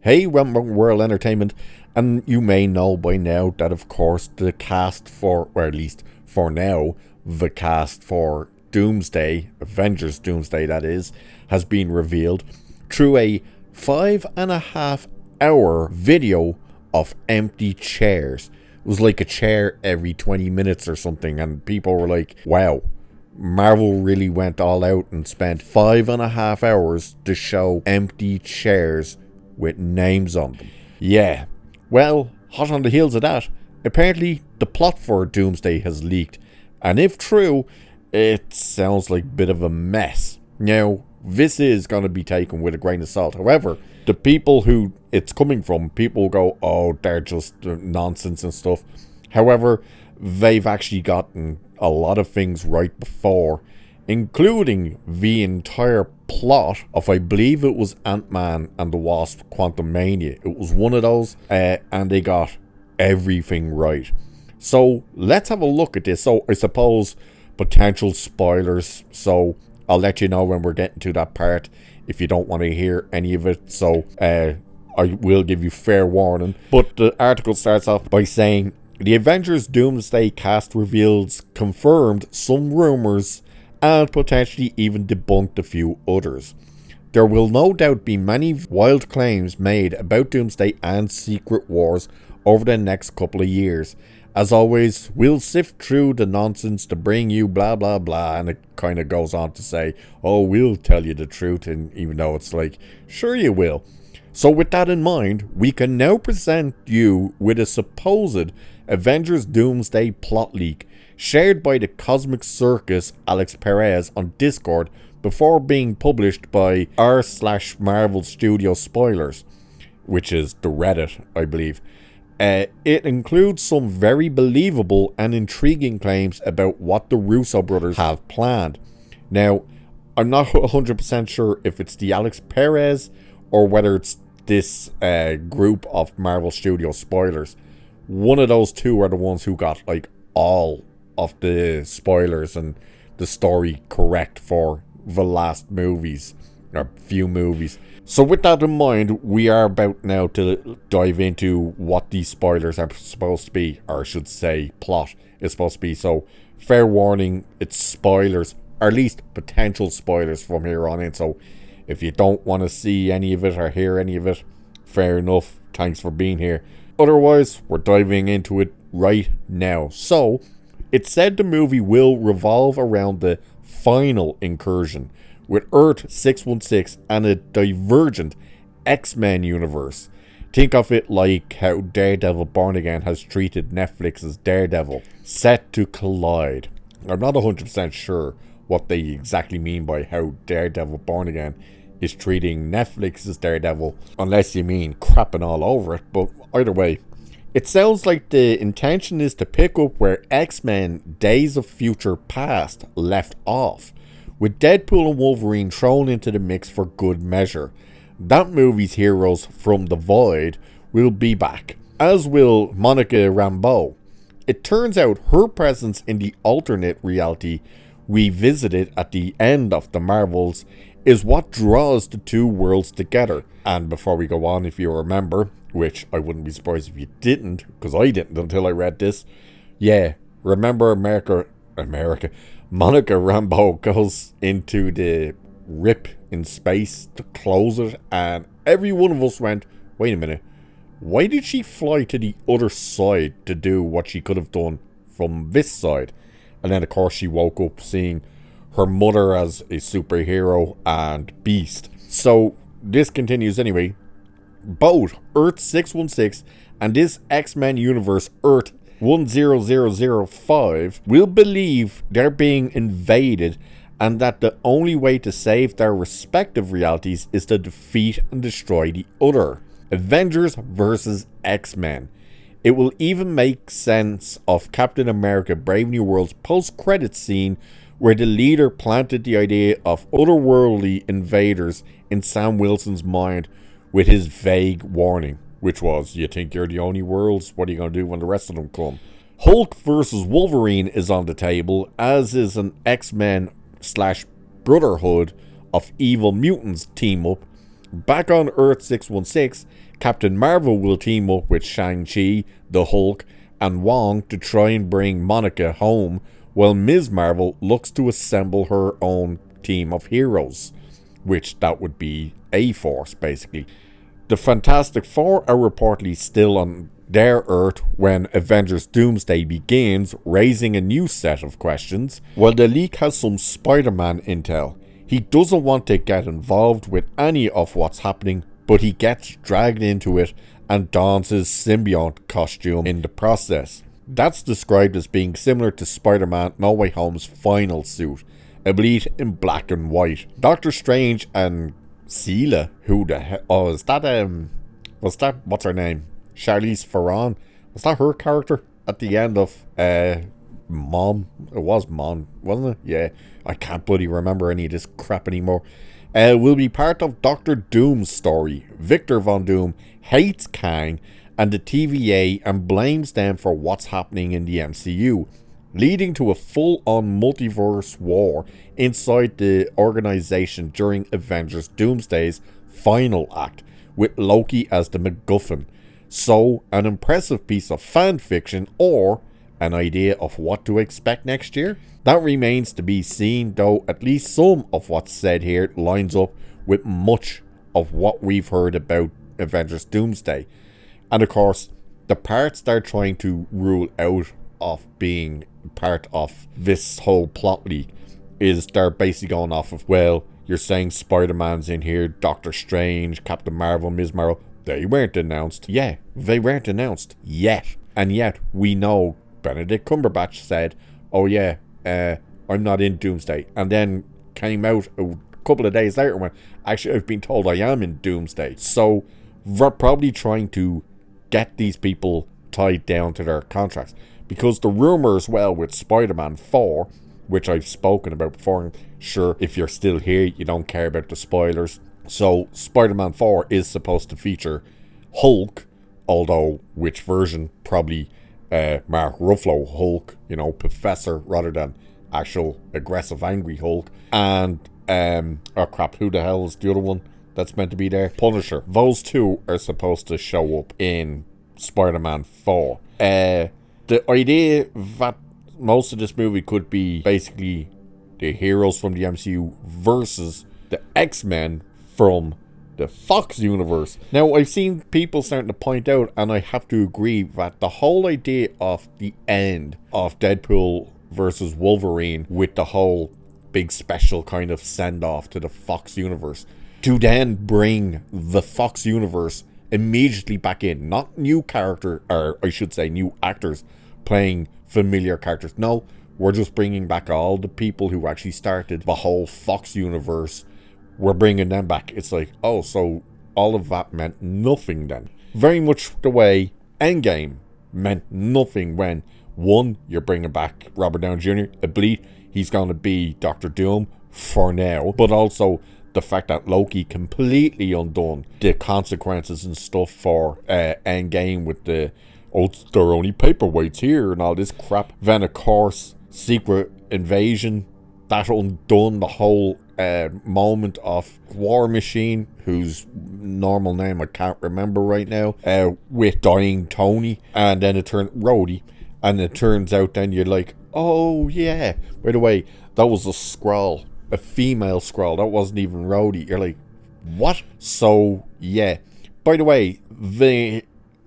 Hey, Rumoured World Entertainment, and you may know by now that, of course, the cast for, or at least for now, the cast for Doomsday, Avengers Doomsday that is, has been revealed through a 5.5 hour video of empty chairs. It was like a chair every 20 minutes or something, and people were like, wow, Marvel really went all out and spent 5.5 hours to show empty chairs with names on them. Yeah, well, hot on the heels of that, apparently the plot for Doomsday has leaked, and if true, it sounds like a bit of a mess. Now, this is going to be taken with a grain of salt. However, the people who it's coming from, people go, oh, they're just nonsense and stuff. However, they've actually gotten a lot of things right before, including the entire plot of, I believe it was Ant-Man and the Wasp Quantumania. It was one of those, and they got everything right. So let's have a look at this. So I suppose potential spoilers, so I'll let you know when we're getting to that part if you don't want to hear any of it. So I will give you fair warning. But the article starts off by saying, the Avengers Doomsday cast reveals confirmed some rumors and potentially even debunked a few others. There will no doubt be many wild claims made about Doomsday and Secret Wars over the next couple of years. As always, we'll sift through the nonsense to bring you blah blah blah, and it kind of goes on to say, oh, we'll tell you the truth, and even though it's like, sure you will. So with that in mind, we can now present you with a supposed Avengers Doomsday plot leak shared by the Cosmic Circus Alex Perez on Discord before being published by r/Marvel Studio Spoilers, which is the Reddit, I believe. It includes some very believable and intriguing claims about what the Russo brothers have planned. Now, I'm not 100% sure if it's the Alex Perez or whether it's this group of Marvel Studio Spoilers. One of those two are the ones who got like all of the spoilers and the story correct for the last movies, or few movies. So with that in mind, we are about now to dive into what these spoilers are supposed to be, or I should say plot is supposed to be. So fair warning, it's spoilers, or at least potential spoilers from here on in. So if you don't want to see any of it or hear any of it, fair enough, thanks for being here. Otherwise, we're diving into it right now. So it's said the movie will revolve around the final incursion with Earth 616 and a divergent X-Men universe. Think of it like how Daredevil Born Again has treated Netflix's Daredevil, set to collide. I'm not 100% sure what they exactly mean by how Daredevil Born Again is treating Netflix's Daredevil, unless you mean crapping all over it, but either way. It sounds like the intention is to pick up where X-Men Days of Future Past left off, with Deadpool and Wolverine thrown into the mix for good measure. That movie's heroes from the Void will be back, as will Monica Rambeau. It turns out her presence in the alternate reality we visited at the end of the Marvels is what draws the two worlds together. And before we go on, if you remember, which I wouldn't be surprised if you didn't, because I didn't until I read this. Yeah, remember Monica Rambeau goes into the rip in space to close it, and every one of us went, wait a minute, why did she fly to the other side to do what she could have done from this side? And then of course she woke up seeing her mother as a superhero and Beast. So this continues anyway. Both Earth 616 and this X-Men universe Earth 10005 will believe they're being invaded, and that the only way to save their respective realities is to defeat and destroy the other. Avengers versus X-Men. It will even make sense of Captain America Brave New World's post-credits scene where the leader planted the idea of otherworldly invaders in Sam Wilson's mind with his vague warning, which was, you think you're the only worlds? What are you going to do when the rest of them come? Hulk versus Wolverine is on the table, as is an X-Men / Brotherhood of Evil Mutants team up. Back on Earth 616, Captain Marvel will team up with Shang-Chi, the Hulk, and Wong to try and bring Monica home, while Ms. Marvel looks to assemble her own team of heroes, which that would be A-Force, basically. The Fantastic Four are reportedly still on their Earth when Avengers Doomsday begins, raising a new set of questions. While the leak has some Spider-Man intel, he doesn't want to get involved with any of what's happening, but he gets dragged into it and dons his symbiote costume in the process. That's described as being similar to Spider-Man No Way Home's final suit, albeit in black and white. Doctor Strange and Sheila, who the hell? Oh, is that what's her name? Charlize Theron? Was that her character at the end of Mom? It was Mom, wasn't it? Yeah, I can't bloody remember any of this crap anymore. Will be part of Doctor Doom's story. Victor Von Doom hates Kang and the TVA and blames them for what's happening in the MCU, leading to a full-on multiverse war inside the organization during Avengers Doomsday's final act, with Loki as the MacGuffin. So, an impressive piece of fan fiction, or an idea of what to expect next year? That remains to be seen, though at least some of what's said here lines up with much of what we've heard about Avengers Doomsday. And of course, the parts they're trying to rule out of being part of this whole plot leak is they're basically going off of, well, you're saying Spider-Man's in here, Doctor Strange, Captain Marvel, Ms. Marvel. They weren't announced. Yeah, they weren't announced yet. And yet, we know Benedict Cumberbatch said, oh yeah, I'm not in Doomsday. And then came out a couple of days later and went, actually, I've been told I am in Doomsday. So, we're probably trying to get these people tied down to their contracts. Because the rumour as well with Spider-Man 4, which I've spoken about before, and sure, if you're still here, you don't care about the spoilers. So, Spider-Man 4 is supposed to feature Hulk, although which version? Probably Mark Ruffalo Hulk, Professor, rather than actual aggressive, angry Hulk. And, oh crap, who the hell is the other one that's meant to be there? Punisher. Those two are supposed to show up in Spider-Man 4. The idea that most of this movie could be basically the heroes from the MCU versus the X-Men from the Fox universe. Now, I've seen people starting to point out, and I have to agree, that the whole idea of the end of Deadpool versus Wolverine with the whole big special kind of send-off to the Fox universe, to then bring the Fox universe immediately back in, not new character, or I should say new actors playing familiar characters. No, we're just bringing back all the people who actually started the whole Fox universe. We're bringing them back. It's like, oh, so all of that meant nothing then. Very much the way Endgame meant nothing when, one, you're bringing back Robert Downey Jr. I believe he's going to be Doctor Doom for now, but also the fact that Loki completely undone the consequences and stuff for Endgame with the, oh, there are only paperweights here and all this crap. Then, of course, Secret Invasion, that undone the whole moment of War Machine, whose normal name I can't remember right now, with dying Tony, and then it turned Rhodey, and it turns out then you're like, oh yeah, by the way, that was a Skrull, a female Skrull, that wasn't even Rhodey. You're like, what? So yeah, by the way, the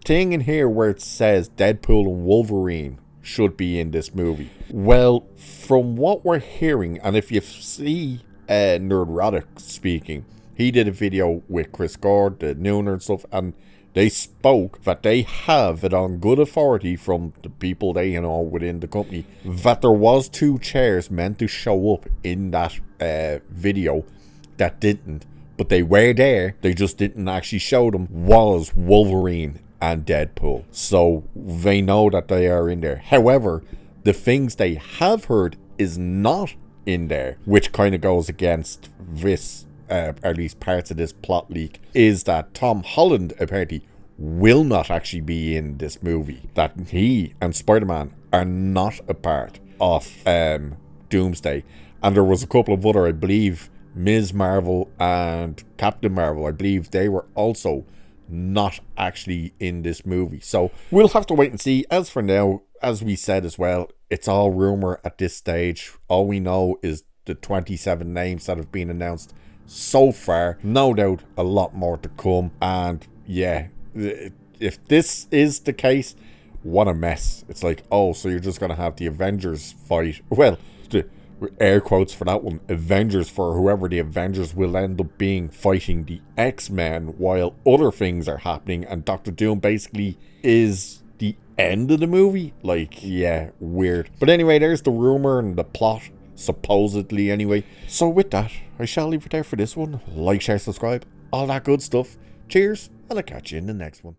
thing in here where it says Deadpool and Wolverine should be in this movie, well, from what we're hearing, and if you see Nerdrotic speaking, he did a video with Chris Gord, the Nooner and stuff, and they spoke that they have it on good authority from the people they within the company, that there was 2 chairs meant to show up in that video that didn't, but they were there, they just didn't actually show them, was Wolverine and Deadpool. So they know that they are in there. However, the things they have heard is not in there, which kind of goes against this, at least parts of this plot leak, is that Tom Holland apparently will not actually be in this movie. That he and Spider-Man are not a part of Doomsday. And there was a couple of other, I believe, Ms. Marvel and Captain Marvel, I believe they were also not actually in this movie. So we'll have to wait and see. As for now, as we said as well, it's all rumor at this stage. All we know is the 27 names that have been announced so far. No doubt a lot more to come. And yeah, if this is the case, what a mess. It's like, oh, so you're just going to have the Avengers fight. Well, the air quotes for that one, Avengers, for whoever the Avengers will end up being, fighting the X-Men while other things are happening, and Doctor Doom basically is the end of the movie. Like, yeah, weird. But anyway, there's the rumor and the plot, supposedly anyway. So with that, I shall leave it there for this one. Like, share, subscribe, all that good stuff. Cheers, and I'll catch you in the next one.